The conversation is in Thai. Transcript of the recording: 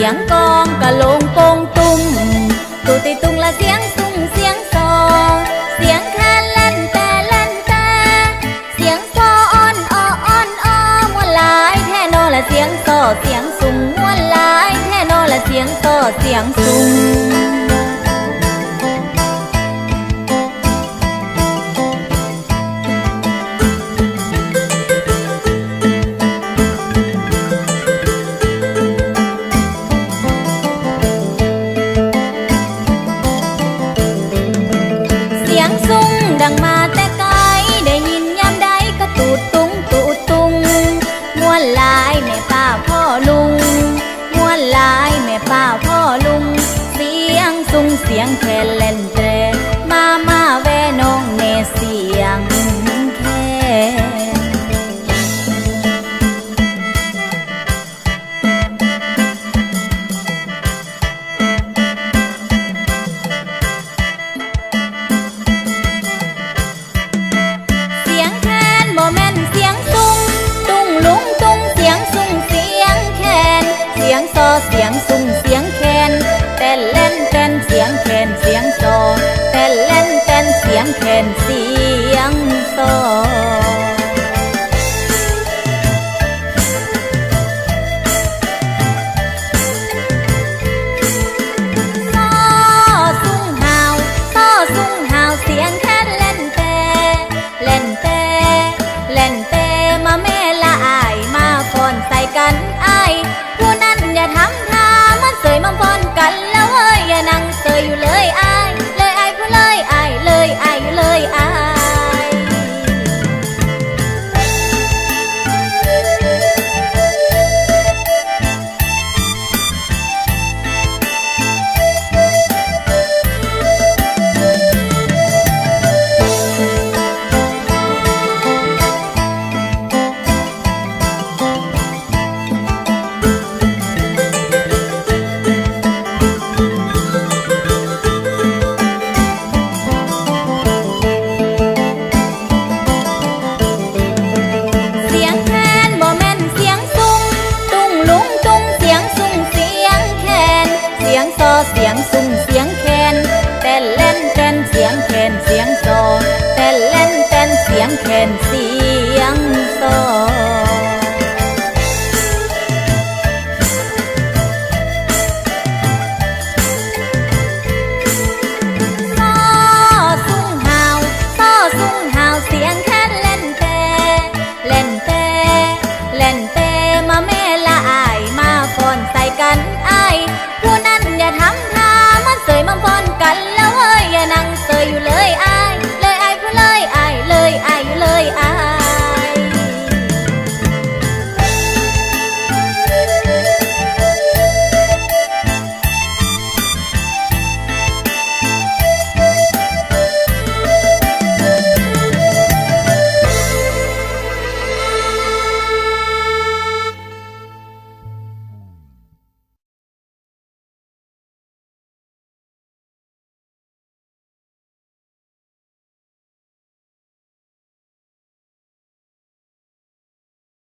ยงกองกะโลงโปงตุ้มตูติตุงละเสียงซุ่งเสียงซอเสียงแค่เล่นแต่เล่นแต่เสียงซออ่อนอ้ออ่อนอ้อมวนหลายแท่นอละเสียงซอเสียงซุ่งมวนหลายแท่นอละเสียงซอเสียงซุ่งดังมาแต่ไกลได้ยินยามใดก็ตูดตุงตูดตุงม่วนหลายแม่ป้าพ่อลุงม่วนหลายแม่ป้าพ่อลุงเสียงซุงเสียงแค่เล่นเตรมาแวน้องเนเสียงแค่เสียงซุ่งเสียงแคนแต่เล่นแคนเสียงแคนเสียงโซแต่เล่นแคนเสียงแคนเสียงโซเสียงแคนเล่นแต่เล่นแต่เล่นแต่มาแม่ละอายมาฝนใส่กันอายผู้นั้นอย่าทำท่ามันเสยมังพรกันแล้วเอ้ยอย่านั่งเสยอยู่เลยอายเลยอายผู้เลยอายเลยอายอยู่เลยอายเสียงซุ่งเสียงแคนแต่เล่นแคนเสียงแคนเสียงโซแต่เล่นแคนเสียงแคนเสี